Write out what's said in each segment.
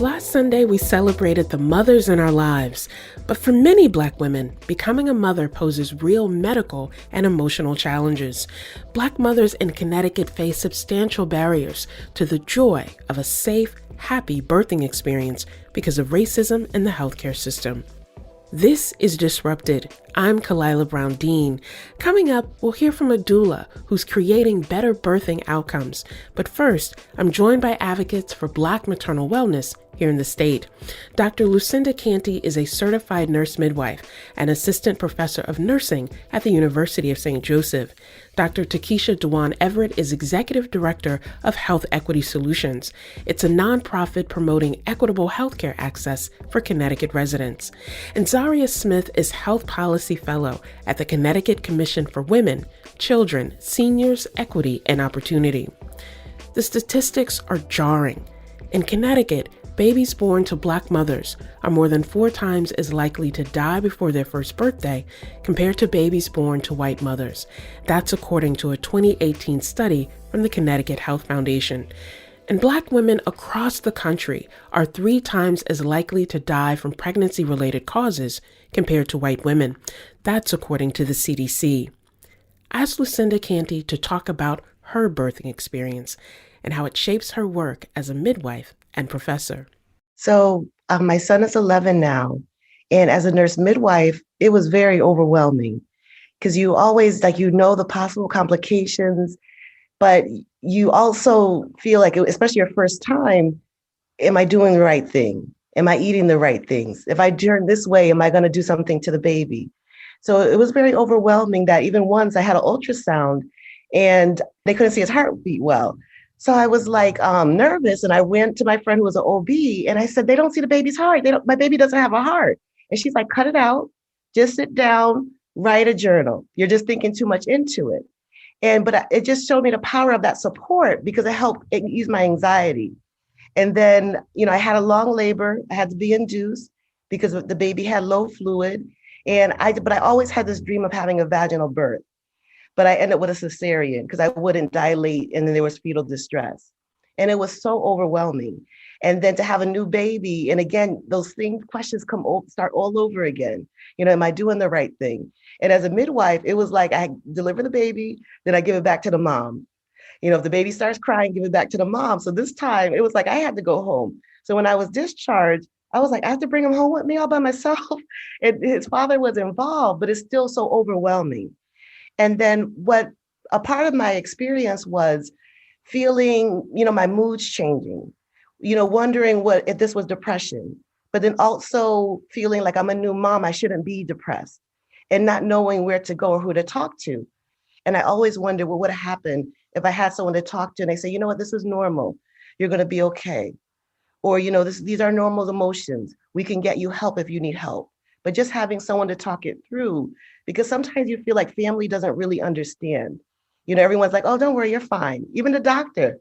Last Sunday, we celebrated the mothers in our lives. But for many Black women, becoming a mother poses real medical and emotional challenges. Black mothers in Connecticut face substantial barriers to the joy of a safe, happy birthing experience because of racism in the healthcare system. This is Disrupted. I'm Kalila Brown Dean. Coming up, we'll hear from a doula who's creating better birthing outcomes. But first, I'm joined by advocates for Black maternal wellness here in the state. Dr. Lucinda Canty is a certified nurse midwife and assistant professor of nursing at the University of St. Joseph. Dr. Takesha Dewan Everett is executive director of Health Equity Solutions. It's a nonprofit promoting equitable healthcare access for Connecticut residents. And Zaria Smith is health policy fellow at the Connecticut Commission for Women, Children, Seniors, Equity, and Opportunity. The statistics are jarring. In Connecticut, babies born to Black mothers are more than 4 times as likely to die before their first birthday compared to babies born to white mothers. That's according to a 2018 study from the Connecticut Health Foundation. And Black women across the country are 3 times as likely to die from pregnancy-related causes compared to white women. That's according to the CDC. I asked Lucinda Canty to talk about her birthing experience and how it shapes her work as a midwife and professor. So my son is 11 now. And as a nurse midwife, it was very overwhelming because you always the possible complications, but you also feel like, especially your first time, am I doing the right thing? Am I eating the right things? If I turn this way, am I going to do something to the baby? So it was very overwhelming that even once I had an ultrasound and they couldn't see his heartbeat well. So I was nervous, and I went to my friend who was an OB and I said, they don't see the baby's heart. My baby doesn't have a heart. And she's like, cut it out, just sit down, write a journal. You're just thinking too much into it. But it just showed me the power of that support because it helped ease my anxiety. And then, I had a long labor. I had to be induced because the baby had low fluid. But I always had this dream of having a vaginal birth. But I ended up with a cesarean because I wouldn't dilate, and then there was fetal distress. And it was so overwhelming. And then to have a new baby, and again, those same questions start all over again. Am I doing the right thing? And as a midwife, it was like I deliver the baby, then I give it back to the mom. If the baby starts crying, give it back to the mom. So this time it was like I had to go home. So when I was discharged, I was like, I have to bring him home with me all by myself. And his father was involved, but it's still so overwhelming. And then what a part of my experience was feeling, my moods changing, wondering if this was depression, but then also feeling like I'm a new mom, I shouldn't be depressed, and not knowing where to go or who to talk to. And I always wondered, what would have happened if I had someone to talk to and they say, this is normal. You're going to be okay. Or, these are normal emotions. We can get you help if you need help. But just having someone to talk it through, because sometimes you feel like family doesn't really understand. Everyone's like, oh, don't worry, you're fine. Even the doctor,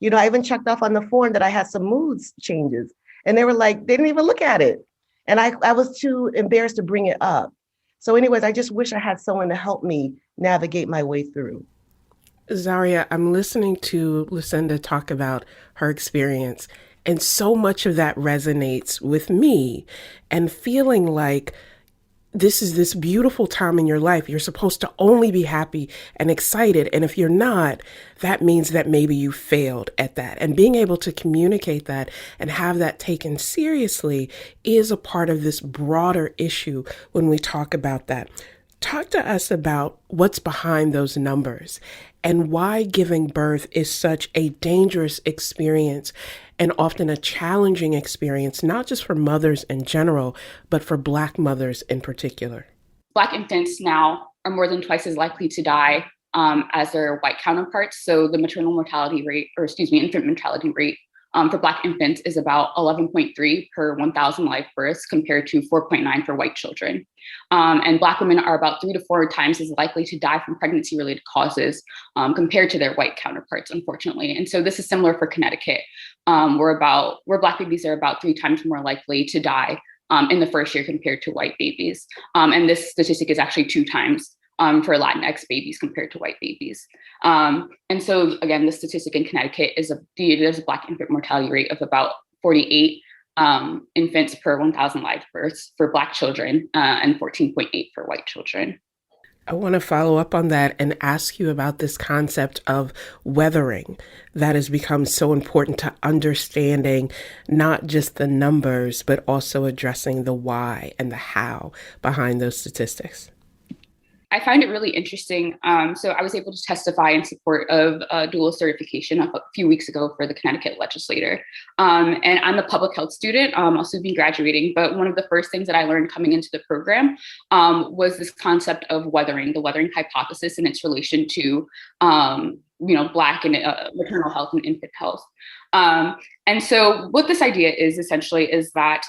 I even checked off on the form that I had some moods changes. And they were like, they didn't even look at it. And I was too embarrassed to bring it up. So anyways, I just wish I had someone to help me navigate my way through. Zaria, I'm listening to Lucinda talk about her experience, and so much of that resonates with me, and feeling like this is this beautiful time in your life. You're supposed to only be happy and excited. And if you're not, that means that maybe you failed at that. And being able to communicate that and have that taken seriously is a part of this broader issue when we talk about that. Talk to us about what's behind those numbers and why giving birth is such a dangerous experience and often a challenging experience, not just for mothers in general, but for Black mothers in particular. Black infants now are more than twice as likely to die as their white counterparts. So the infant mortality rate for Black infants is about 11.3 per 1,000 live births compared to 4.9 for white children. And Black women are about 3 to 4 times as likely to die from pregnancy-related causes compared to their white counterparts, unfortunately. And so this is similar for Connecticut, where Black babies are about 3 times more likely to die in the first year compared to white babies. And this statistic is actually 2 times for Latinx babies compared to white babies. And so again, the statistic in Connecticut is there's a Black infant mortality rate of about 48 infants per 1,000 live births for Black children and 14.8 for white children. I want to follow up on that and ask you about this concept of weathering that has become so important to understanding not just the numbers, but also addressing the why and the how behind those statistics. I find it really interesting. So I was able to testify in support of doula certification a few weeks ago for the Connecticut legislator. And I'm a public health student. I'll soon be graduating. But one of the first things that I learned coming into the program was this concept of weathering, the weathering hypothesis and its relation to Black and maternal health and infant health. And so what this idea is essentially is that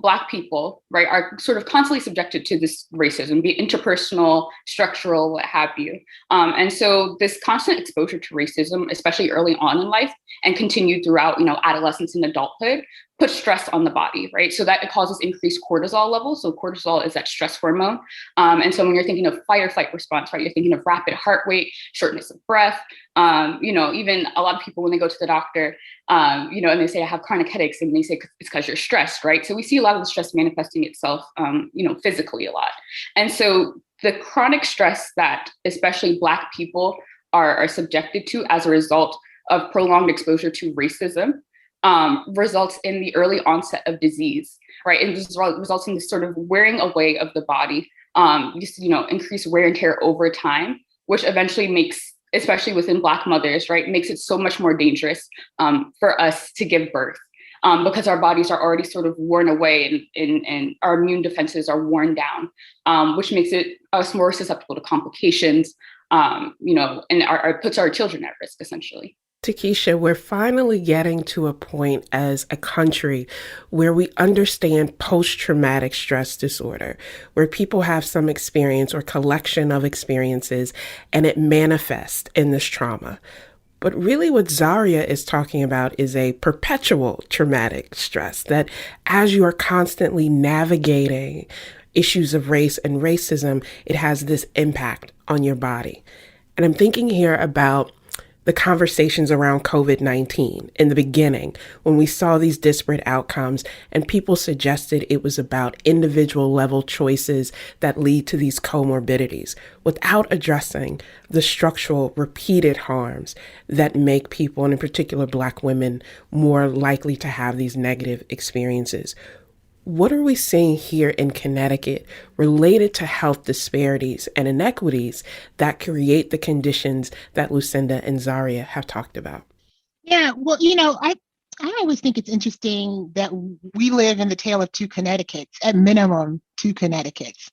Black people, right, are sort of constantly subjected to this racism, be it interpersonal, structural, what have you. And so this constant exposure to racism, especially early on in life and continued throughout, adolescence and adulthood, puts stress on the body, right? So that it causes increased cortisol levels. So cortisol is that stress hormone. And so when you're thinking of fight or flight response, right, you're thinking of rapid heart rate, shortness of breath, even a lot of people when they go to the doctor, and they say I have chronic headaches, and they say it's because you're stressed, right? So we see a lot of the stress manifesting itself, physically a lot. And so the chronic stress that especially Black people are subjected to as a result of prolonged exposure to racism results in the early onset of disease, right? And this results in this sort of wearing away of the body, increased wear and tear over time, which eventually makes, especially within Black mothers, right, makes it so much more dangerous for us to give birth because our bodies are already sort of worn away and our immune defenses are worn down, which makes us more susceptible to complications, and puts our children at risk, essentially. Takesha, we're finally getting to a point as a country where we understand post-traumatic stress disorder, where people have some experience or collection of experiences and it manifests in this trauma. But really what Zaria is talking about is a perpetual traumatic stress, that as you are constantly navigating issues of race and racism, it has this impact on your body. And I'm thinking here about the conversations around COVID-19 in the beginning, when we saw these disparate outcomes and people suggested it was about individual level choices that lead to these comorbidities without addressing the structural repeated harms that make people, and in particular Black women, more likely to have these negative experiences. What are we seeing here in Connecticut related to health disparities and inequities that create the conditions that Lucinda and Zaria have talked about? Yeah, well, I always think it's interesting that we live in the tale of two Connecticut's, at minimum, two Connecticut's.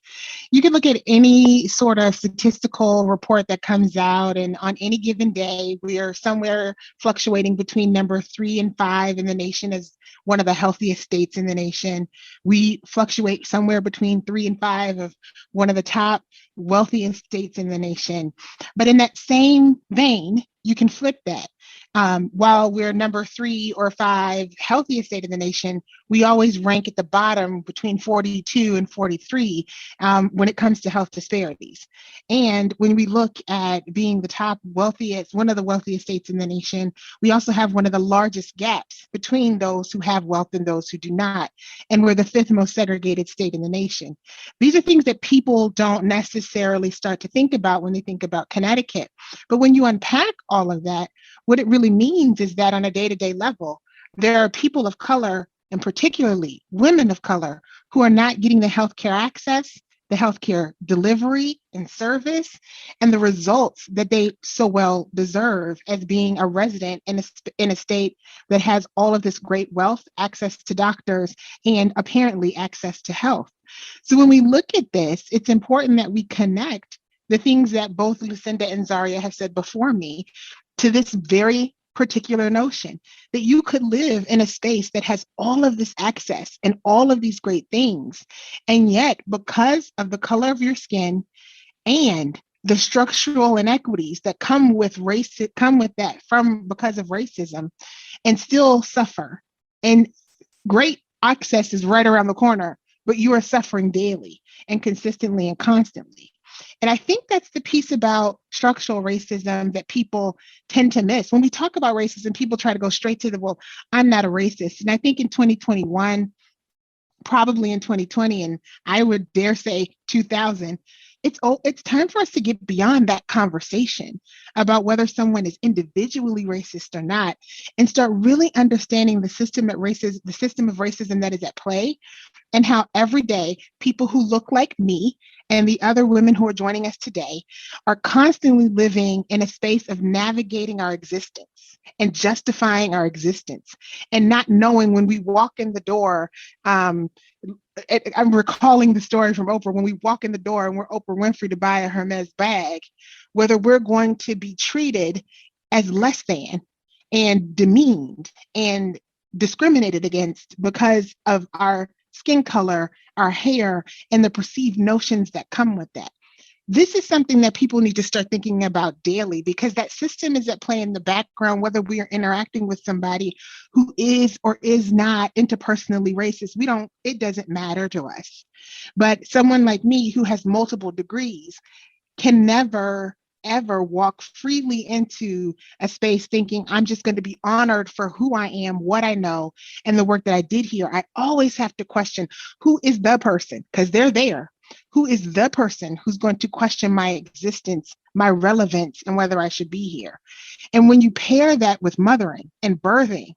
You can look at any sort of statistical report that comes out, and on any given day, we are somewhere fluctuating between number 3 and 5 in the nation as one of the healthiest states in the nation. We fluctuate somewhere between 3 and 5 of one of the top wealthiest states in the nation. But in that same vein, you can flip that. While we're number 3 or 5 healthiest state in the nation, we always rank at the bottom between 42 and 43 when it comes to health disparities. And when we look at being the top wealthiest, one of the wealthiest states in the nation, we also have one of the largest gaps between those who have wealth and those who do not. And we're the 5th most segregated state in the nation. These are things that people don't necessarily start to think about when they think about Connecticut. But when you unpack all of that, what it really means is that on a day-to-day level, there are people of color, and particularly women of color, who are not getting the healthcare access, the healthcare delivery and service, and the results that they so well deserve as being a resident in a state that has all of this great wealth, access to doctors, and apparently access to health. So when we look at this, it's important that we connect the things that both Lucinda and Zaria have said before me to this very particular notion that you could live in a space that has all of this access and all of these great things. And yet, because of the color of your skin and the structural inequities that come with race, because of racism, and still suffer. And great access is right around the corner, but you are suffering daily and consistently and constantly. And I think that's the piece about structural racism that people tend to miss. When we talk about racism, people try to go straight to well, I'm not a racist. And I think in 2021, probably in 2020, and I would dare say 2000, it's time for us to get beyond that conversation about whether someone is individually racist or not, and start really understanding the system of racism that is at play, and how every day people who look like me and the other women who are joining us today are constantly living in a space of navigating our existence and justifying our existence, and not knowing when we walk in the door. I'm recalling the story from Oprah, when we walk in the door and we're Oprah Winfrey to buy a Hermes bag, whether we're going to be treated as less than and demeaned and discriminated against because of our skin color, our hair, and the perceived notions that come with that. This is something that people need to start thinking about daily, because that system is at play in the background, whether we are interacting with somebody who is or is not interpersonally racist. It doesn't matter to us. But someone like me who has multiple degrees can never, ever walk freely into a space thinking I'm just going to be honored for who I am, what I know, and the work that I did here. I always have to question, who is the person? Because they're there. Who is the person who's going to question my existence, my relevance, and whether I should be here? And when you pair that with mothering and birthing,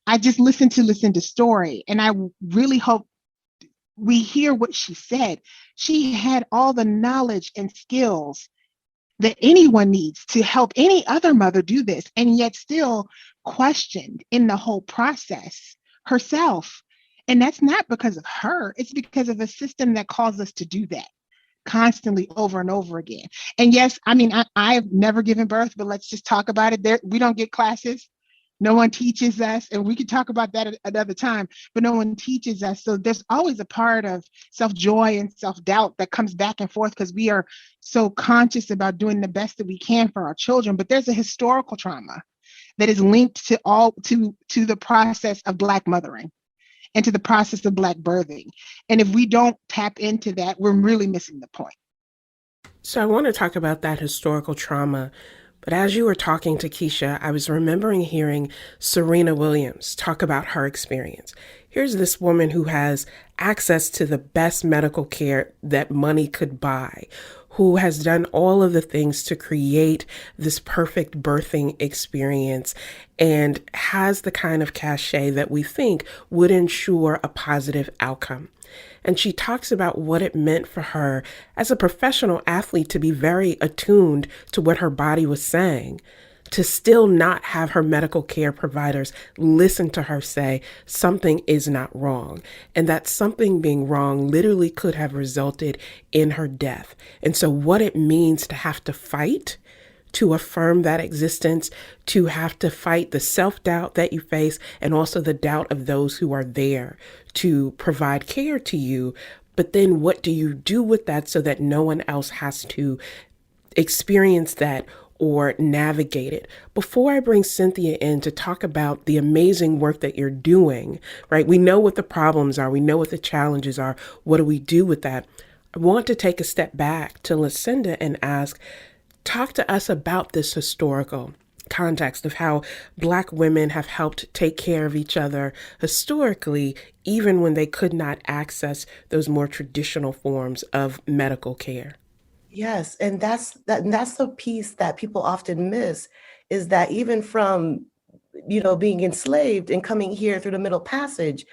I just listened to Story, and I really hope we hear what she said. She had all the knowledge and skills that anyone needs to help any other mother do this, and yet still questioned in the whole process herself. And that's not because of her, it's because of a system that calls us to do that constantly over and over again. And yes, I mean, I've never given birth, but let's just talk about it. We don't get classes. No one teaches us, and we could talk about that at another time, but no one teaches us. So there's always a part of self-joy and self-doubt that comes back and forth because we are so conscious about doing the best that we can for our children. But there's a historical trauma that is linked to the process of Black mothering and to the process of Black birthing. And if we don't tap into that, we're really missing the point. So I want to talk about that historical trauma. But as you were talking to Keisha, I was remembering hearing Serena Williams talk about her experience. Here's this woman who has access to the best medical care that money could buy, who has done all of the things to create this perfect birthing experience and has the kind of cachet that we think would ensure a positive outcome. And she talks about what it meant for her as a professional athlete to be very attuned to what her body was saying, to still not have her medical care providers listen to her say something is not wrong, and that something being wrong literally could have resulted in her death. And so what it means to have to fight to affirm that existence, to have to fight the self-doubt that you face and also the doubt of those who are there to provide care to you. But then what do you do with that so that no one else has to experience that or navigate it? Before I bring Cynthia in to talk about the amazing work that you're doing, right? We know what the problems are. We know what the challenges are. What do we do with that? I want to take a step back to Lucinda and ask, talk to us about this historical context of how Black women have helped take care of each other historically, even when they could not access those more traditional forms of medical care. Yes, and that's the piece that people often miss, is that even from, being enslaved and coming here through the Middle Passage,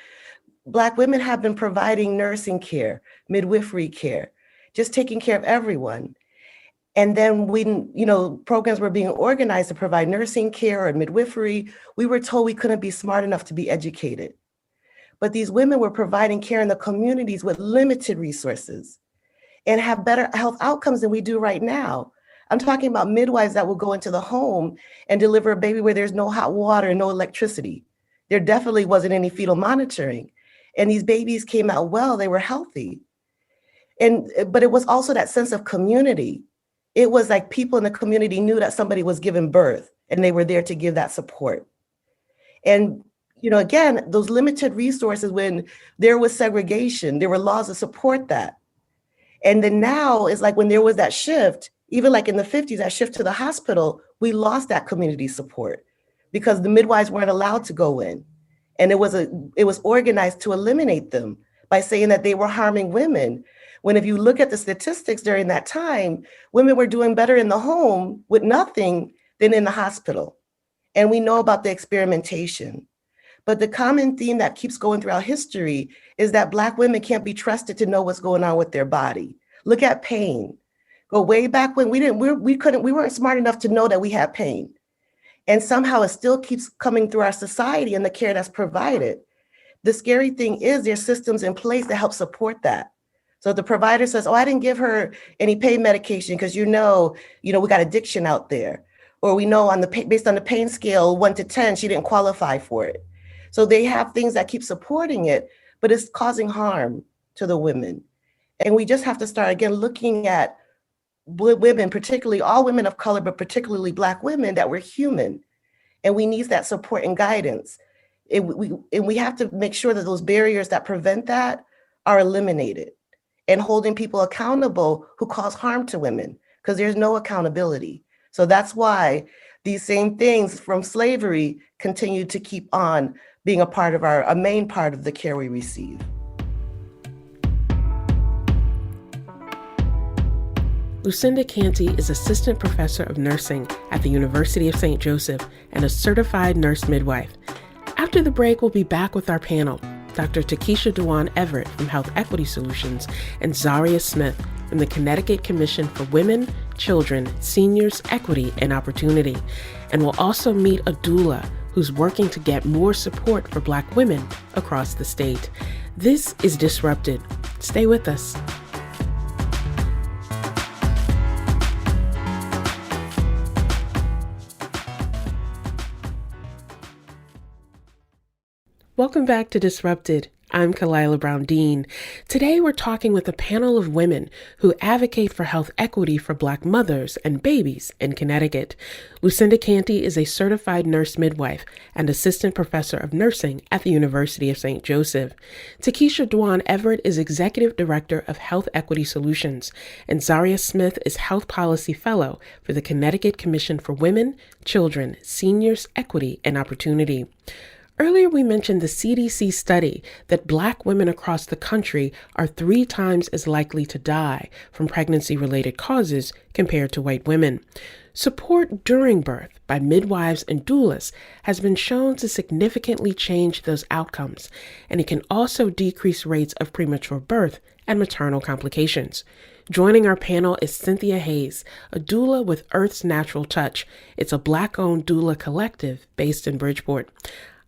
Black women have been providing nursing care, midwifery care, just taking care of everyone. And then when, programs were being organized to provide nursing care or midwifery, we were told we couldn't be smart enough to be educated. But these women were providing care in the communities with limited resources and have better health outcomes than we do right now. I'm talking about midwives that will go into the home and deliver a baby where there's no hot water and no electricity. There definitely wasn't any fetal monitoring. And these babies came out well, they were healthy. But it was also that sense of community. It was like people in the community knew that somebody was giving birth and they were there to give that support. And, again, those limited resources, when there was segregation, there were laws to support that. And then now it's like when there was that shift, even like in the 50s, that shift to the hospital, we lost that community support because the midwives weren't allowed to go in. And it was organized to eliminate them by saying that they were harming women. When if you look at the statistics during that time, women were doing better in the home with nothing than in the hospital. And we know about the experimentation. But the common theme that keeps going throughout history is that Black women can't be trusted to know what's going on with their body. Look at pain. Go way back when we weren't smart enough to know that we had pain. And somehow it still keeps coming through our society and the care that's provided. The scary thing is there's systems in place that help support that. So the provider says, oh, I didn't give her any pain medication because we got addiction out there. Or we know based on the pain scale, 1 to 10, she didn't qualify for it. So they have things that keep supporting it, but it's causing harm to the women. And we just have to start again looking at women, particularly all women of color, but particularly Black women, that we're human. And we need that support and guidance. And we have to make sure that those barriers that prevent that are eliminated and holding people accountable who cause harm to women, because there's no accountability. So that's why these same things from slavery continue to keep on being a main part of the care we receive. Lucinda Canty is Assistant Professor of Nursing at the University of St. Joseph and a certified nurse midwife. After the break, we'll be back with our panel, Dr. Takesha Dewan Everett from Health Equity Solutions and Zaria Smith from the Connecticut Commission for Women, Children, Seniors, Equity, and Opportunity. And we'll also meet a doula who's working to get more support for Black women across the state. This is Disrupted. Stay with us. Welcome back to Disrupted. I'm Kalila Brown-Dean. Today we're talking with a panel of women who advocate for health equity for Black mothers and babies in Connecticut. Lucinda Canty is a certified nurse midwife and assistant professor of nursing at the University of St. Joseph. Takesha Dewan Everett is executive director of Health Equity Solutions, and Zaria Smith is health policy fellow for the Connecticut Commission for Women, Children, Seniors, Equity, and Opportunity. Earlier, we mentioned the CDC study that Black women across the country are 3 times as likely to die from pregnancy-related causes compared to white women. Support during birth by midwives and doulas has been shown to significantly change those outcomes, and it can also decrease rates of premature birth and maternal complications. Joining our panel is Cynthia Hayes, a doula with Earth's Natural Touch. It's a Black-owned doula collective based in Bridgeport.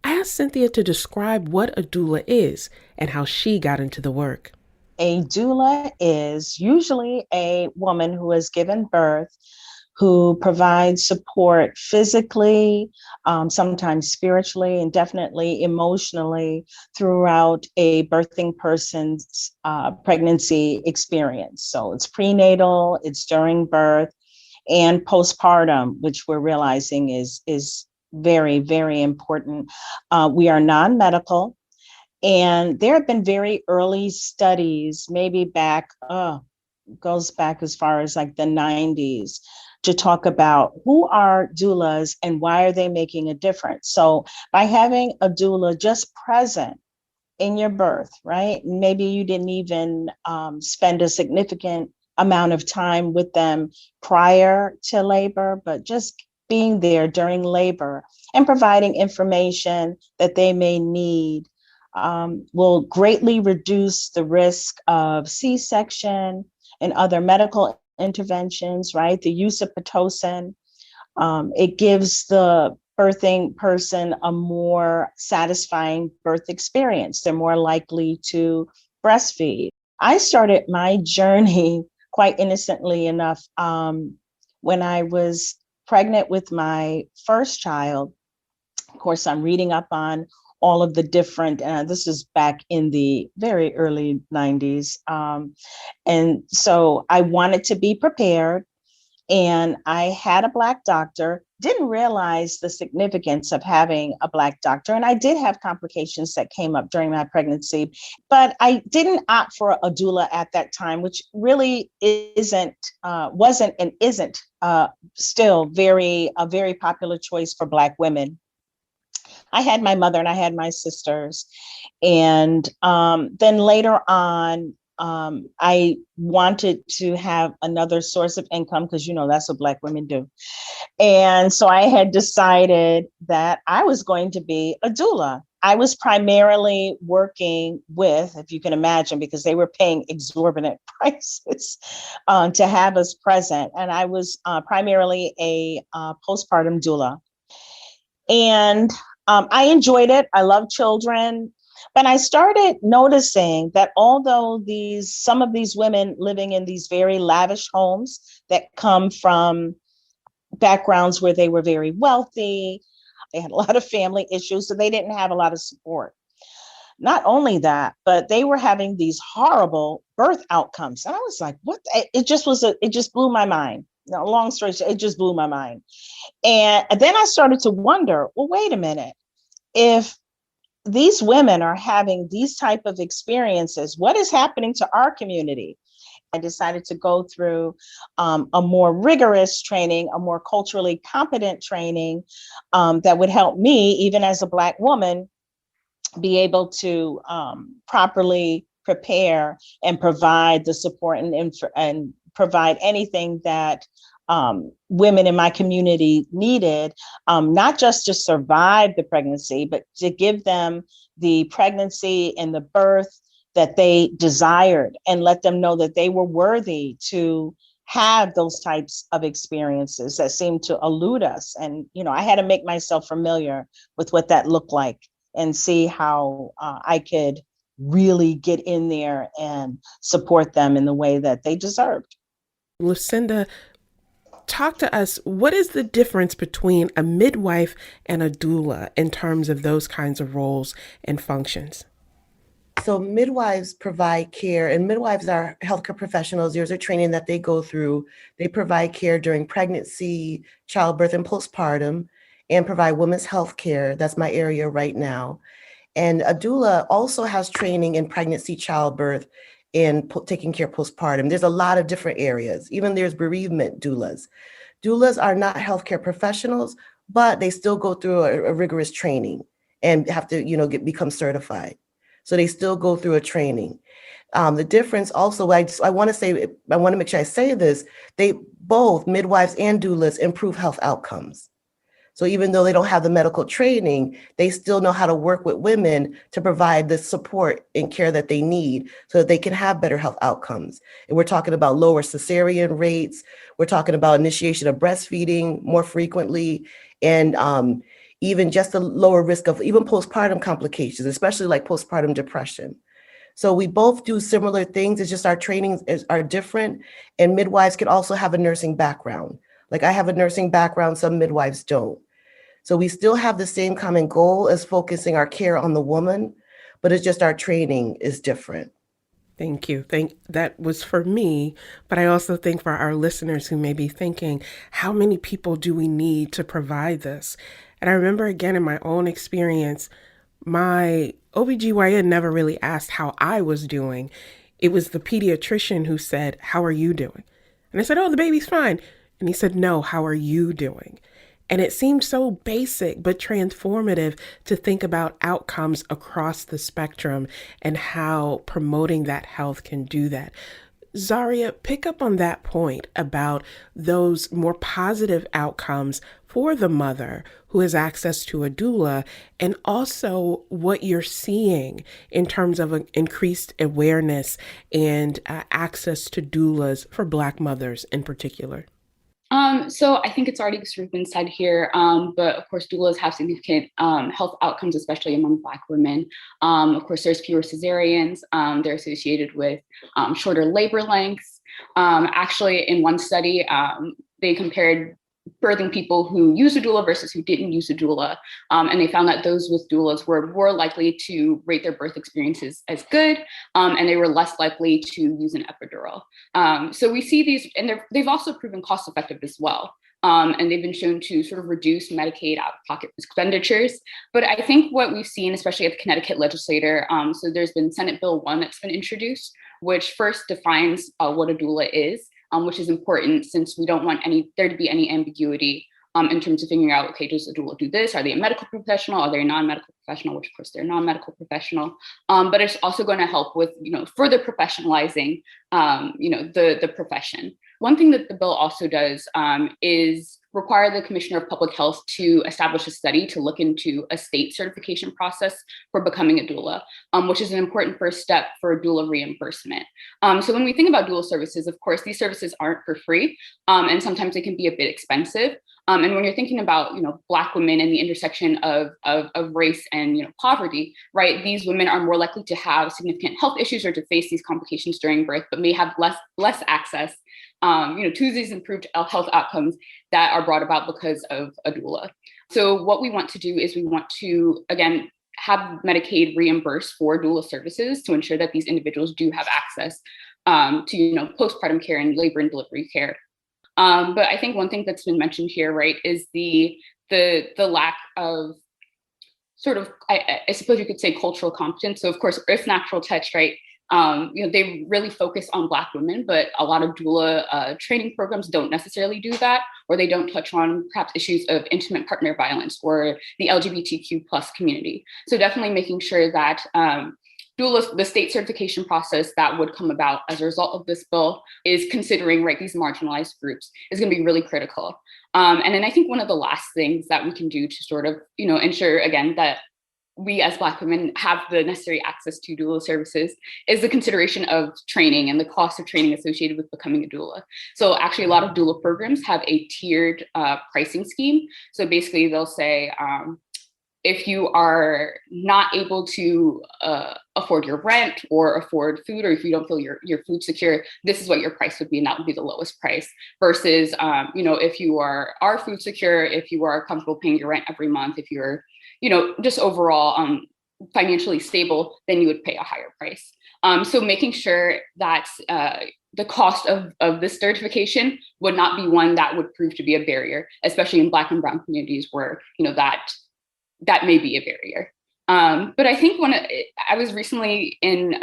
I asked Cynthia to describe what a doula is and how she got into the work. A doula is usually a woman who has given birth, who provides support physically, sometimes spiritually, and definitely emotionally throughout a birthing person's pregnancy experience. So it's prenatal, it's during birth, and postpartum, which we're realizing is very, very important. We are non-medical, and there have been very early studies, maybe goes back as far as like the 90s, to talk about who are doulas and why are they making a difference. So by having a doula just present in your birth, right? Maybe you didn't even spend a significant amount of time with them prior to labor, but just being there during labor and providing information that they may need will greatly reduce the risk of C-section and other medical interventions, right? The use of Pitocin. It gives the birthing person a more satisfying birth experience. They're more likely to breastfeed. I started my journey quite innocently enough when I was pregnant with my first child. Of course, I'm reading up on all of the different, this is back in the very early 90s. And so I wanted to be prepared. And I had a Black doctor, didn't realize the significance of having a Black doctor. And I did have complications that came up during my pregnancy, but I didn't opt for a doula at that time, which really wasn't and isn't still a very popular choice for Black women. I had my mother and I had my sisters. And then later on, I wanted to have another source of income because, that's what Black women do. And so I had decided that I was going to be a doula. I was primarily working with, if you can imagine, because they were paying exorbitant prices to have us present. And I was primarily a postpartum doula. And I enjoyed it. I love children. But I started noticing that although some of these women living in these very lavish homes that come from backgrounds where they were very wealthy, they had a lot of family issues, so they didn't have a lot of support. Not only that, but they were having these horrible birth outcomes. And I was like, what? It just blew my mind. Long story short, it just blew my mind. And then I started to wonder, well, wait a minute. If these women are having these type of experiences, what is happening to our community? I decided to go through a more rigorous training, a more culturally competent training that would help me, even as a Black woman, be able to properly prepare and provide the support and provide anything that women in my community needed, not just to survive the pregnancy, but to give them the pregnancy and the birth that they desired, and let them know that they were worthy to have those types of experiences that seemed to elude us. And, I had to make myself familiar with what that looked like and see how I could really get in there and support them in the way that they deserved. Lucinda, talk to us. What is the difference between a midwife and a doula in terms of those kinds of roles and functions? So midwives provide care, and midwives are healthcare professionals. There's a training that they go through. They provide care during pregnancy, childbirth, and postpartum, and provide women's health care. That's my area right now. And a doula also has training in pregnancy, childbirth, and taking care of postpartum. There's a lot of different areas. Even there's bereavement doulas. Doulas are not healthcare professionals, but they still go through a rigorous training and have to, become certified. So they still go through a training. The difference also, I want to make sure I say this, they both, midwives and doulas, improve health outcomes. So even though they don't have the medical training, they still know how to work with women to provide the support and care that they need so that they can have better health outcomes. And we're talking about lower cesarean rates. We're talking about initiation of breastfeeding more frequently, and even just a lower risk of even postpartum complications, especially like postpartum depression. So we both do similar things. It's just our trainings are different. And midwives can also have a nursing background. Like I have a nursing background, some midwives don't. So we still have the same common goal as focusing our care on the woman, but it's just our training is different. Thank you. That was for me, but I also think for our listeners who may be thinking, how many people do we need to provide this? And I remember again in my own experience, my OBGYN never really asked how I was doing. It was the pediatrician who said, "How are you doing?" And I said, "Oh, the baby's fine." And he said, "No, how are you doing?" And it seemed so basic but transformative to think about outcomes across the spectrum and how promoting that health can do that. Zaria, pick up on that point about those more positive outcomes for the mother who has access to a doula, and also what you're seeing in terms of an increased awareness and access to doulas for Black mothers in particular. So I think it's already sort of been said here, but of course, doulas have significant health outcomes, especially among Black women. Of course, there's fewer cesareans. They're associated with shorter labor lengths. Actually, in one study, they compared birthing people who used a doula versus who didn't use a doula. And they found that those with doulas were more likely to rate their birth experiences as good, and they were less likely to use an epidural. So we see these, and they've also proven cost effective as well. And they've been shown to sort of reduce Medicaid out-of-pocket expenditures. But I think what we've seen, especially at the Connecticut legislature, so there's been Senate Bill 1 that's been introduced, which first defines what a doula is, which is important since we don't want there to be any ambiguity in terms of figuring out, okay, does a doula do this? Are they a medical professional? Are they a non-medical professional? Which of course they're a non-medical professional. But it's also going to help with, further professionalizing, the profession. One thing that the bill also does is require the Commissioner of Public Health to establish a study to look into a state certification process for becoming a doula, which is an important first step for doula reimbursement. So when we think about doula services, of course, these services aren't for free, and sometimes they can be a bit expensive. And when you're thinking about, Black women and the intersection of race and, poverty, right, these women are more likely to have significant health issues or to face these complications during birth, but may have less access, to these improved health outcomes that are brought about because of a doula. So what we want to do is we want to, again, have Medicaid reimburse for doula services to ensure that these individuals do have access to, postpartum care and labor and delivery care. But I think one thing that's been mentioned here, right, is the lack of sort of, I suppose you could say, cultural competence. So of course, Earth Natural Touch, right, they really focus on Black women, but a lot of doula training programs don't necessarily do that, or they don't touch on perhaps issues of intimate partner violence or the LGBTQ plus community. So definitely making sure that doula, the state certification process that would come about as a result of this bill is considering, right, these marginalized groups is going to be really critical. And then I think one of the last things that we can do to sort of, ensure, again, that we as Black women have the necessary access to doula services is the consideration of training and the cost of training associated with becoming a doula. So actually a lot of doula programs have a tiered pricing scheme. So basically they'll say, if you are not able to afford your rent or afford food, or if you don't feel your food secure, this is what your price would be, and that would be the lowest price. Versus, if you are food secure, if you are comfortable paying your rent every month, if you're, just overall financially stable, then you would pay a higher price. So making sure that the cost of this certification would not be one that would prove to be a barrier, especially in Black and Brown communities where, that may be a barrier. But I think I was recently in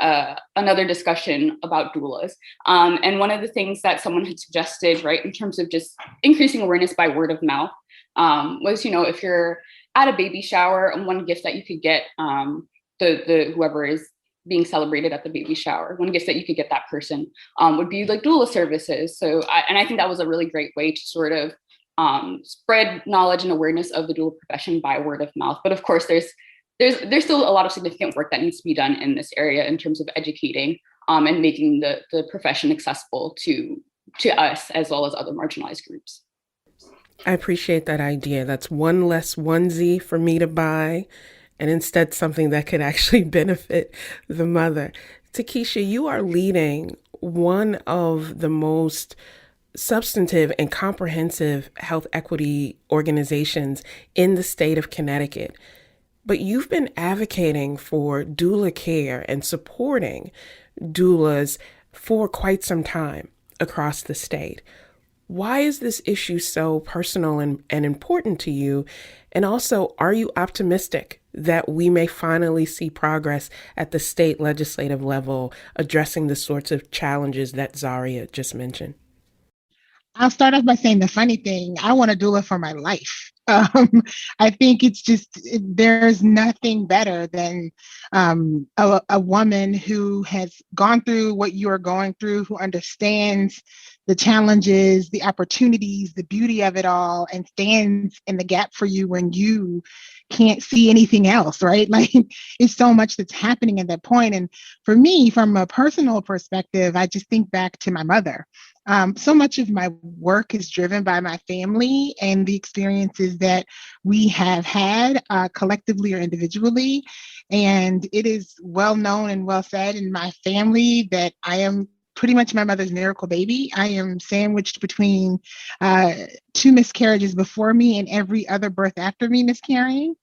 another discussion about doulas. And one of the things that someone had suggested, right, in terms of just increasing awareness by word of mouth, was, if you're at a baby shower, and one gift that you could get the whoever is being celebrated at the baby shower, one gift that you could get that person would be like doula services. So, I think that was a really great way to sort of spread knowledge and awareness of the doula profession by word of mouth. But of course, there's still a lot of significant work that needs to be done in this area in terms of educating and making the profession accessible to us as well as other marginalized groups. I appreciate that idea. That's one less onesie for me to buy, and instead something that could actually benefit the mother. Takesha, you are leading one of the most substantive and comprehensive health equity organizations in the state of Connecticut. But you've been advocating for doula care and supporting doulas for quite some time across the state. Why is this issue so personal and important to you? And also, are you optimistic that we may finally see progress at the state legislative level addressing the sorts of challenges that Zaria just mentioned? I'll start off by saying the funny thing, I want a doula for my life. I think it's just, there's nothing better than a woman who has gone through what you are going through, who understands the challenges, the opportunities, the beauty of it all, and stands in the gap for you when you can't see anything else, right? Like, it's so much that's happening at that point. And for me, from a personal perspective, I just think back to my mother. So much of my work is driven by my family and the experiences that we have had collectively or individually. And it is well known and well said in my family that I am pretty much my mother's miracle baby. I am sandwiched between two miscarriages before me and every other birth after me miscarrying.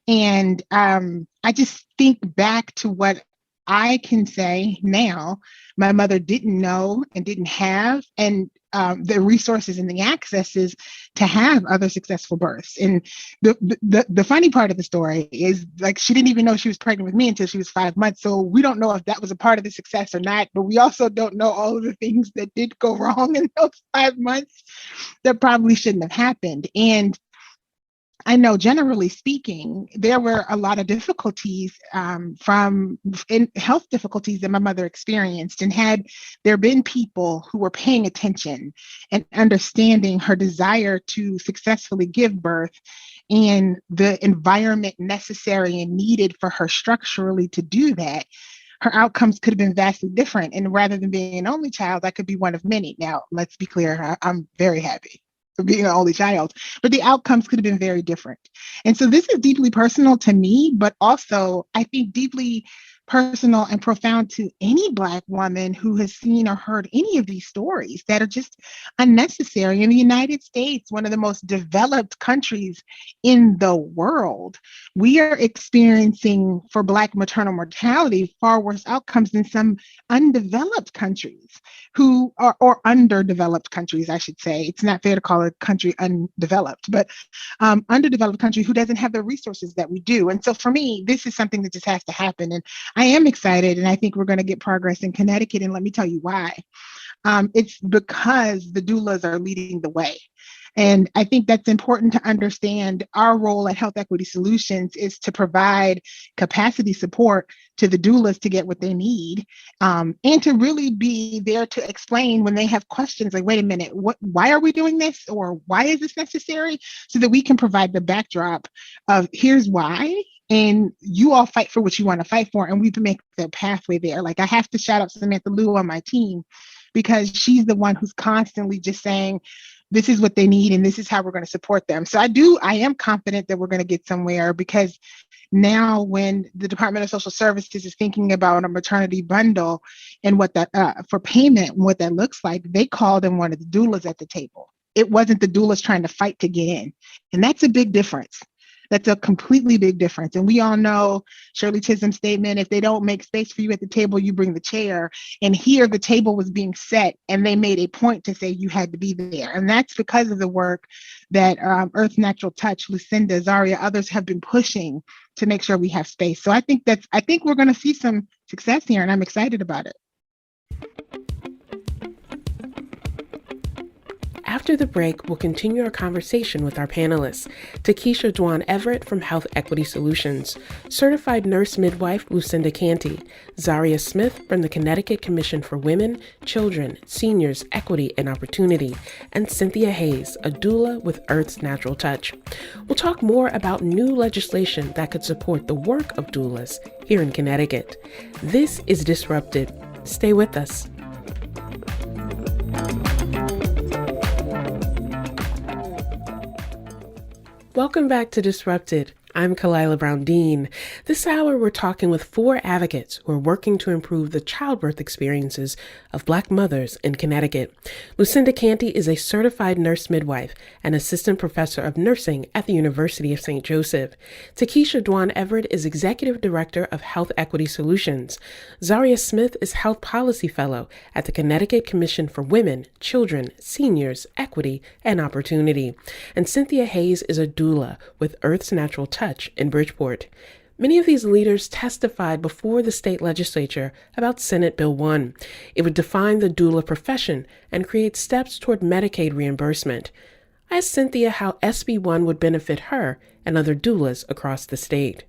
And I just think back to what I can say now my mother didn't know and didn't have, and the resources and the accesses to have other successful births. And the funny part of the story is, like, she didn't even know she was pregnant with me until she was 5 months. So we don't know if that was a part of the success or not, but we also don't know all of the things that did go wrong in those 5 months that probably shouldn't have happened. And I know, generally speaking, there were a lot of difficulties from health difficulties that my mother experienced. And had there been people who were paying attention and understanding her desire to successfully give birth and the environment necessary and needed for her structurally to do that, her outcomes could have been vastly different. And rather than being an only child, I could be one of many. Now, let's be clear, I'm very happy for being an only child, but the outcomes could have been very different. And so this is deeply personal to me, but also I think deeply personal and profound to any Black woman who has seen or heard any of these stories that are just unnecessary. In the United States, one of the most developed countries in the world, we are experiencing, for Black maternal mortality, far worse outcomes than some undeveloped countries who are, or underdeveloped countries, I should say. It's not fair to call a country undeveloped, but underdeveloped country who doesn't have the resources that we do. And so for me, this is something that just has to happen. And I am excited, and I think we're going to get progress in Connecticut. And let me tell you why. It's because the doulas are leading the way. And I think that's important to understand. Our role at Health Equity Solutions is to provide capacity support to the doulas to get what they need, and to really be there to explain when they have questions like, wait a minute, why are we doing this? Or why is this necessary? So that we can provide the backdrop of here's why. And you all fight for what you want to fight for, and we can make the pathway there. Like, I have to shout out Samantha Liu on my team, because she's the one who's constantly just saying, this is what they need, and this is how we're going to support them. So I am confident that we're going to get somewhere, because now when the Department of Social Services is thinking about a maternity bundle and what that for payment and what that looks like, they called in one of the doulas at the table. It wasn't the doulas trying to fight to get in. And that's a big difference. That's a completely big difference. And we all know Shirley Chisholm's statement, if they don't make space for you at the table, you bring the chair. And here the table was being set, and they made a point to say you had to be there. And that's because of the work that Earth's Natural Touch, Lucinda, Zaria, others have been pushing to make sure we have space. So I think we're going to see some success here, and I'm excited about it. After the break, we'll continue our conversation with our panelists. Takesha Dwan Everett from Health Equity Solutions, Certified Nurse Midwife Lucinda Canty, Zaria Smith from the Connecticut Commission for Women, Children, Seniors, Equity, and Opportunity, and Cynthia Hayes, a doula with Earth's Natural Touch. We'll talk more about new legislation that could support the work of doulas here in Connecticut. This is Disrupted. Stay with us. Welcome back to Disrupted. I'm Kalila Brown-Dean. This hour, we're talking with 4 advocates who are working to improve the childbirth experiences of Black mothers in Connecticut. Lucinda Canty is a certified nurse midwife and assistant professor of nursing at the University of St. Joseph. Takesha Dwan Everett is executive director of Health Equity Solutions. Zaria Smith is health policy fellow at the Connecticut Commission for Women, Children, Seniors, Equity, and Opportunity. And Cynthia Hayes is a doula with Earth's Natural Touch in Bridgeport. Many of these leaders testified before the state legislature about Senate Bill 1. It would define the doula profession and create steps toward Medicaid reimbursement. I asked Cynthia how SB 1 would benefit her and other doulas across the state.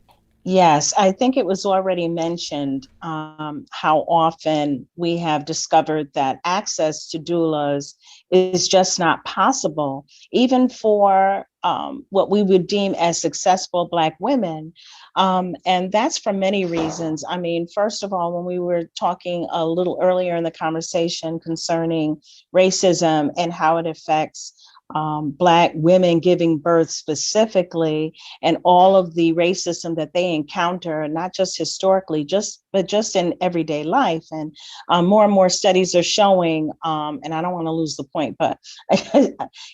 Yes, I think it was already mentioned how often we have discovered that access to doulas is just not possible, even for what we would deem as successful Black women. And that's for many reasons. I mean, first of all, when we were talking a little earlier in the conversation concerning racism and how it affects Black women giving birth specifically, and all of the racism that they encounter, not just historically, but just in everyday life. And more and more studies are showing, and I don't want to lose the point, but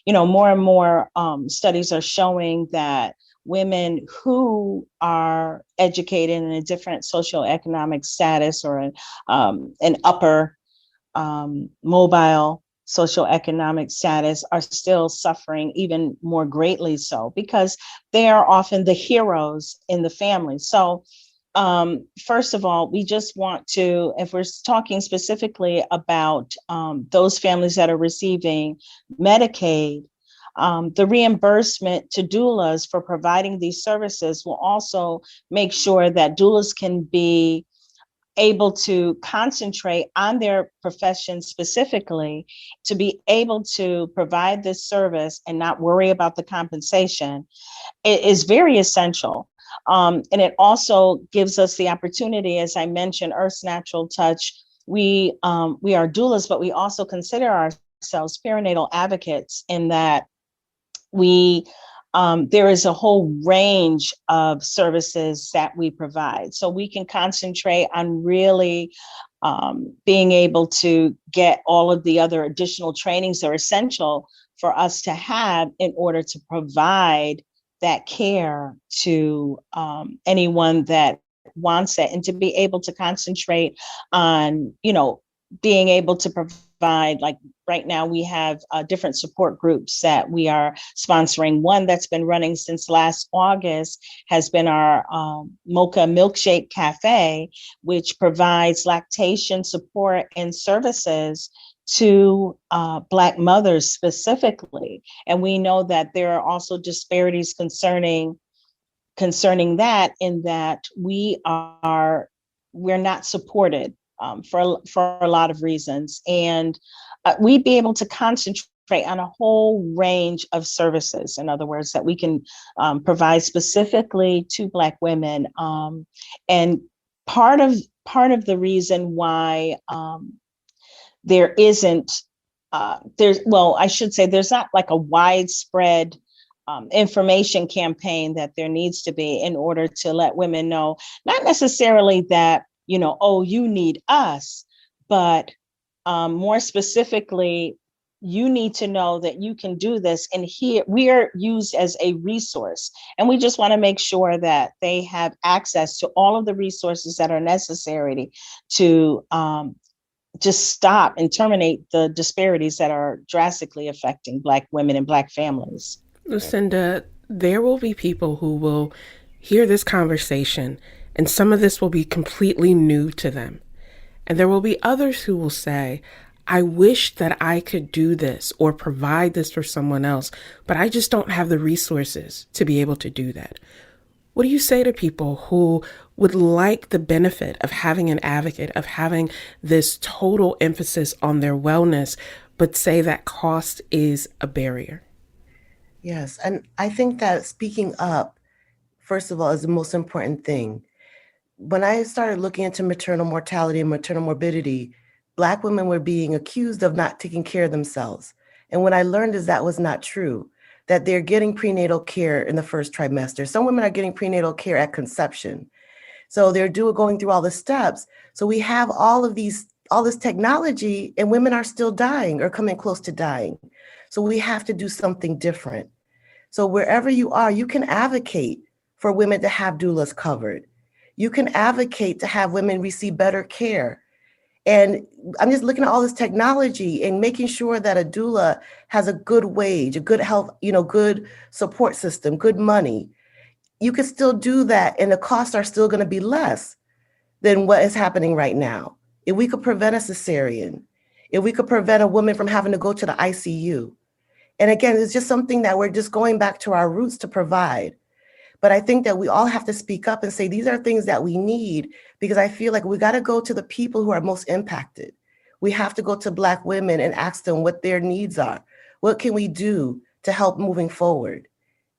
more and more studies are showing that women who are educated in a different socioeconomic status or an upper mobile socioeconomic status are still suffering even more greatly so, because they are often the heroes in the family. So first of all, we just want to, if we're talking specifically about those families that are receiving Medicaid, the reimbursement to doulas for providing these services will also make sure that doulas can be able to concentrate on their profession specifically, to be able to provide this service and not worry about the compensation. It is very essential. And it also gives us the opportunity, as I mentioned, Earth's Natural Touch. We are doulas, but we also consider ourselves perinatal advocates, in that there is a whole range of services that we provide. So we can concentrate on really being able to get all of the other additional trainings that are essential for us to have in order to provide that care to anyone that wants it, and to be able to concentrate on, being able to provide, like right now we have different support groups that we are sponsoring. One that's been running since last August has been our Mocha Milkshake Cafe, which provides lactation support and services to Black mothers specifically. And we know that there are also disparities concerning that, in that we're not supported for a lot of reasons. And we'd be able to concentrate on a whole range of services, in other words, that we can provide specifically to Black women. And part of the reason why there isn't, there's not like a widespread information campaign that there needs to be, in order to let women know, not necessarily that, oh, you need us, but more specifically, you need to know that you can do this. And here we are used as a resource. And we just want to make sure that they have access to all of the resources that are necessary to just stop and terminate the disparities that are drastically affecting Black women and Black families. Lucinda, there will be people who will hear this conversation, and some of this will be completely new to them. And there will be others who will say, I wish that I could do this or provide this for someone else, but I just don't have the resources to be able to do that. What do you say to people who would like the benefit of having an advocate, of having this total emphasis on their wellness, but say that cost is a barrier? Yes. And I think that speaking up, first of all, is the most important thing. When I started looking into maternal mortality and maternal morbidity, Black women were being accused of not taking care of themselves. And what I learned is that was not true, that they're getting prenatal care in the first trimester. Some women are getting prenatal care at conception. So they're going through all the steps. So we have all this technology, and women are still dying or coming close to dying. So we have to do something different. So wherever you are, you can advocate for women to have doulas covered. You can advocate to have women receive better care. And I'm just looking at all this technology and making sure that a doula has a good wage, a good health, good support system, good money. You can still do that, and the costs are still going to be less than what is happening right now. If we could prevent a cesarean, if we could prevent a woman from having to go to the ICU. And again, it's just something that we're just going back to our roots to provide. But I think that we all have to speak up and say, these are things that we need, because I feel like we got to go to the people who are most impacted. We have to go to Black women and ask them what their needs are. What can we do to help moving forward?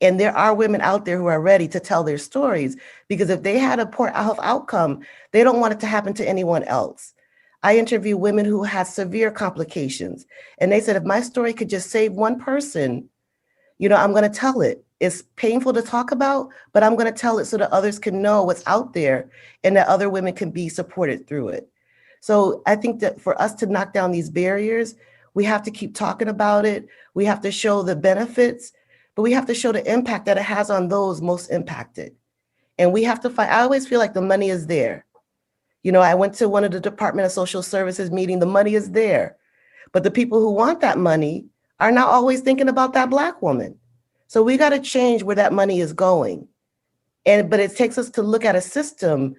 And there are women out there who are ready to tell their stories, because if they had a poor health outcome, they don't want it to happen to anyone else. I interview women who had severe complications. And they said, if my story could just save one person, I'm going to tell it. It's painful to talk about, but I'm going to tell it so that others can know what's out there and that other women can be supported through it. So I think that for us to knock down these barriers, we have to keep talking about it. We have to show the benefits, but we have to show the impact that it has on those most impacted. And we have to find, I always feel like the money is there. I went to one of the Department of Social Services meeting, the money is there. But the people who want that money are not always thinking about that Black woman. So we got to change where that money is going. But it takes us to look at a system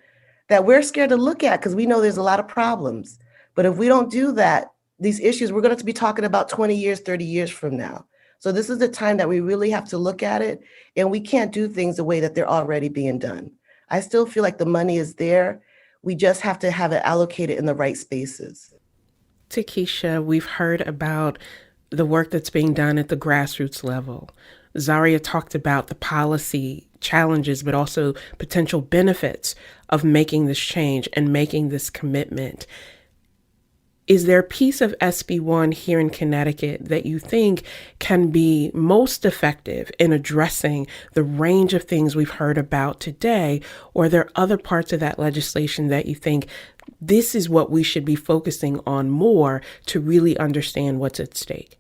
that we're scared to look at because we know there's a lot of problems. But if we don't do that, these issues, we're going to be talking about 20 years, 30 years from now. So this is the time that we really have to look at it, and we can't do things the way that they're already being done. I still feel like the money is there. We just have to have it allocated in the right spaces. Takesha, we've heard about the work that's being done at the grassroots level. Zaria talked about the policy challenges, but also potential benefits of making this change and making this commitment. Is there a piece of SB1 here in Connecticut that you think can be most effective in addressing the range of things we've heard about today? Or are there other parts of that legislation that you think this is what we should be focusing on more to really understand what's at stake?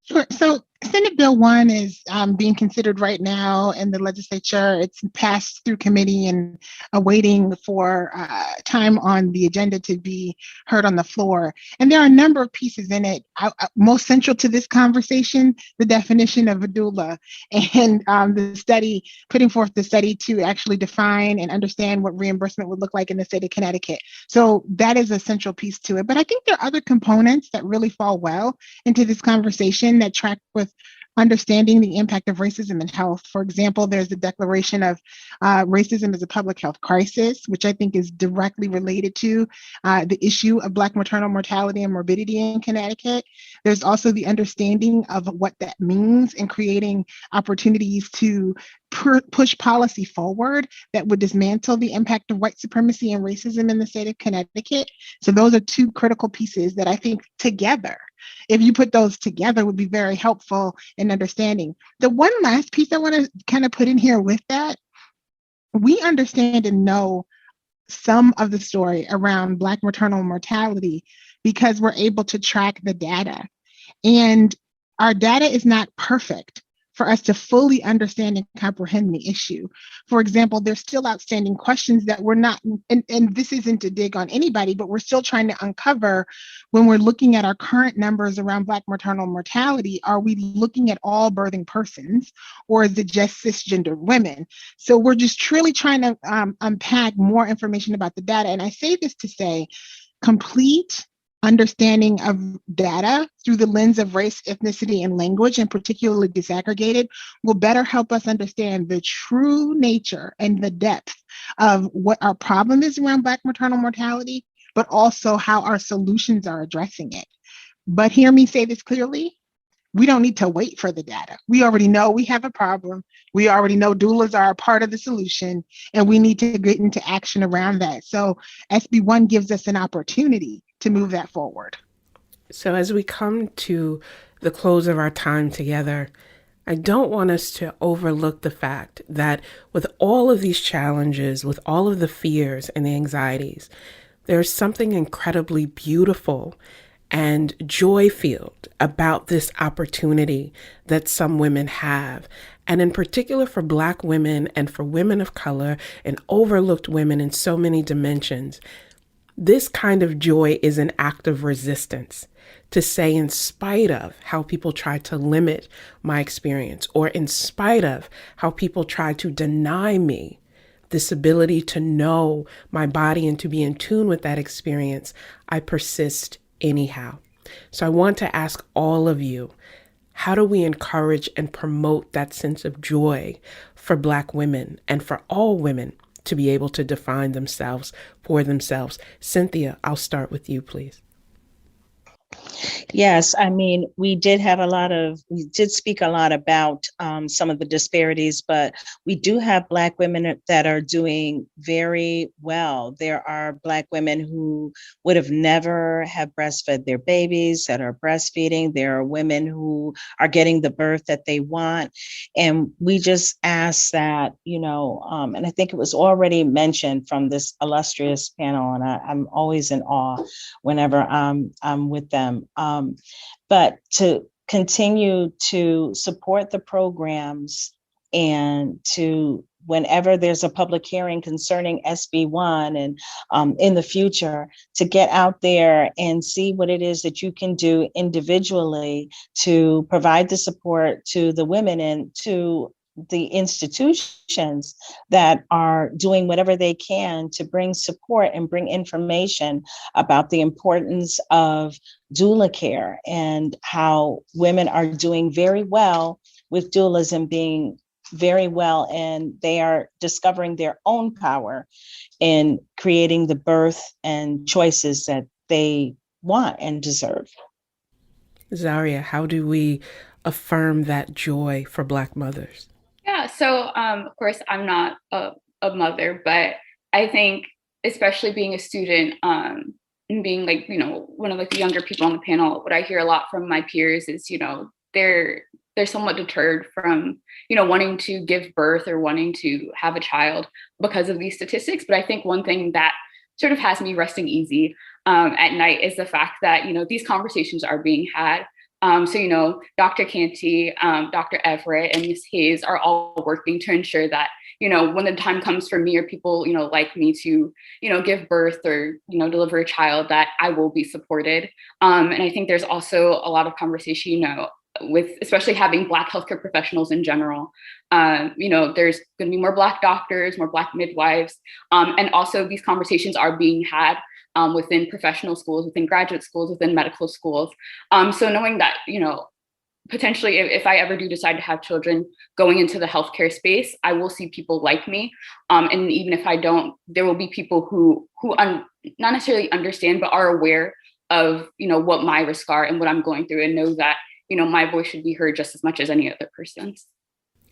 Sure. So Senate Bill 1 is being considered right now in the legislature. It's passed through committee and awaiting for time on the agenda to be heard on the floor. And there are a number of pieces in it. Most central to this conversation, the definition of a doula and the study, putting forth the study to actually define and understand what reimbursement would look like in the state of Connecticut. So that is a central piece to it. But I think there are other components that really fall well into this conversation that track with understanding the impact of racism in health. For example, there's the declaration of racism as a public health crisis, which I think is directly related to the issue of Black maternal mortality and morbidity in Connecticut. There's also the understanding of what that means in creating opportunities to push policy forward that would dismantle the impact of white supremacy and racism in the state of Connecticut. So those are two critical pieces that I think together, if you put those together, would be very helpful in understanding. The one last piece I want to kind of put in here with that, we understand and know some of the story around Black maternal mortality because we're able to track the data. And our data is not perfect for us to fully understand and comprehend the issue. For example, there's still outstanding questions that we're not, and this isn't to dig on anybody, but we're still trying to uncover when we're looking at our current numbers around Black maternal mortality. Are we looking at all birthing persons, or is it just cisgender women? So we're just truly trying to unpack more information about the data. And I say this to say, complete understanding of data through the lens of race, ethnicity, and language, and particularly disaggregated, will better help us understand the true nature and the depth of what our problem is around Black maternal mortality, but also how our solutions are addressing it. But hear me say this clearly, we don't need to wait for the data. We already know we have a problem. We already know doulas are a part of the solution, and we need to get into action around that. So SB1 gives us an opportunity to move that forward. So as we come to the close of our time together, I don't want us to overlook the fact that with all of these challenges, with all of the fears and the anxieties, there's something incredibly beautiful and joy-filled about this opportunity that some women have. And in particular for Black women and for women of color and overlooked women in so many dimensions, this kind of joy is an act of resistance to say, in spite of how people try to limit my experience, or in spite of how people try to deny me this ability to know my body and to be in tune with that experience, I persist anyhow. So I want to ask all of you, how do we encourage and promote that sense of joy for Black women and for all women to be able to define themselves for themselves? Cynthia, I'll start with you, please. Yes, I mean, we did speak a lot about some of the disparities, but we do have Black women that are doing very well. There are Black women who would have never have breastfed their babies that are breastfeeding. There are women who are getting the birth that they want. And we just ask that, and I think it was already mentioned from this illustrious panel, and I'm always in awe whenever I'm with them. But to continue to support the programs and to, whenever there's a public hearing concerning SB1 and in the future, to get out there and see what it is that you can do individually to provide the support to the women and to the institutions that are doing whatever they can to bring support and bring information about the importance of doula care and how women are doing very well with doulas and being very well, and they are discovering their own power in creating the birth and choices that they want and deserve. Zaria, how do we affirm that joy for Black mothers? Yeah, so of course, I'm not a mother, but I think, especially being a student, and being one of the younger people on the panel, what I hear a lot from my peers is, they're somewhat deterred from, wanting to give birth or wanting to have a child because of these statistics. But I think one thing that sort of has me resting easy at night is the fact that, these conversations are being had. So, Dr. Canty, Dr. Everett, and Ms. Hayes are all working to ensure that, when the time comes for me or people, like me to, give birth or, deliver a child, that I will be supported. And I think there's also a lot of conversation, with especially having Black healthcare professionals in general. There's going to be more Black doctors, more Black midwives, and also these conversations are being had within professional schools, within graduate schools, within medical schools. So knowing that, potentially if I ever do decide to have children going into the healthcare space, I will see people like me. And even if I don't, there will be people who not necessarily understand, but are aware of, what my risks are and what I'm going through, and know that, my voice should be heard just as much as any other person's.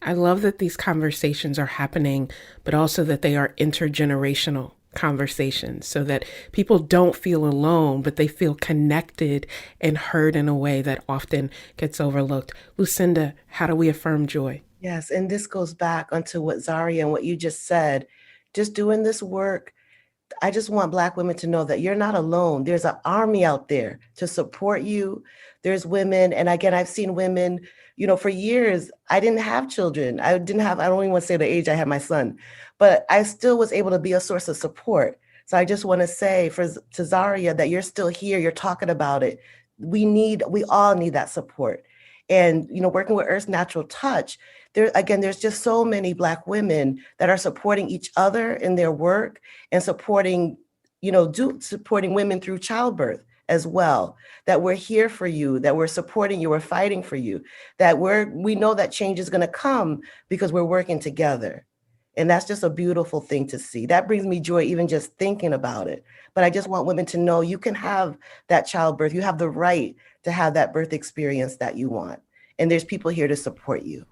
I love that these conversations are happening, but also that they are intergenerational conversations so that people don't feel alone, but they feel connected and heard in a way that often gets overlooked. Lucinda, how do we affirm joy? Yes, and this goes back onto what Zaria and what you just said. Just doing this work, I just want Black women to know that you're not alone. There's an army out there to support you. There's women, and again, I've seen women, for years, I didn't have children. I don't even want to say the age I had my son, but I still was able to be a source of support. So I just want to say to Zaria that you're still here, you're talking about it. We all need that support. And, working with Earth's Natural Touch, there's just so many Black women that are supporting each other in their work and supporting women through childbirth as well, that we're here for you, that we're supporting you, we're fighting for you, that we know that change is going to come because we're working together. And that's just a beautiful thing to see. That brings me joy, even just thinking about it. But I just want women to know you can have that childbirth. You have the right to have that birth experience that you want. And there's people here to support you.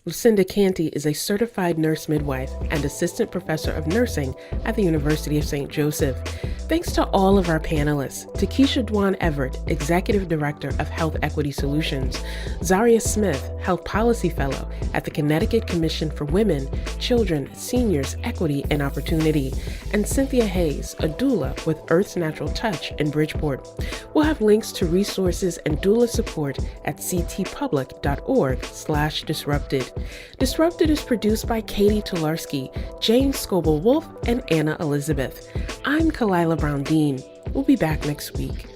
Lucinda Canty is a certified nurse midwife and assistant professor of nursing at the University of St. Joseph. Thanks to all of our panelists, to Keisha Dwan Everett, Executive Director of Health Equity Solutions, Zaria Smith, Health Policy Fellow at the Connecticut Commission for Women, Children, Seniors, Equity, and Opportunity, and Cynthia Hayes, a doula with Earth's Natural Touch in Bridgeport. We'll have links to resources and doula support at ctpublic.org/disrupted. Disrupted is produced by Katie Tolarski, James Scoble-Wolf, and Anna Elizabeth. I'm Kalila Brown-Dean. We'll be back next week.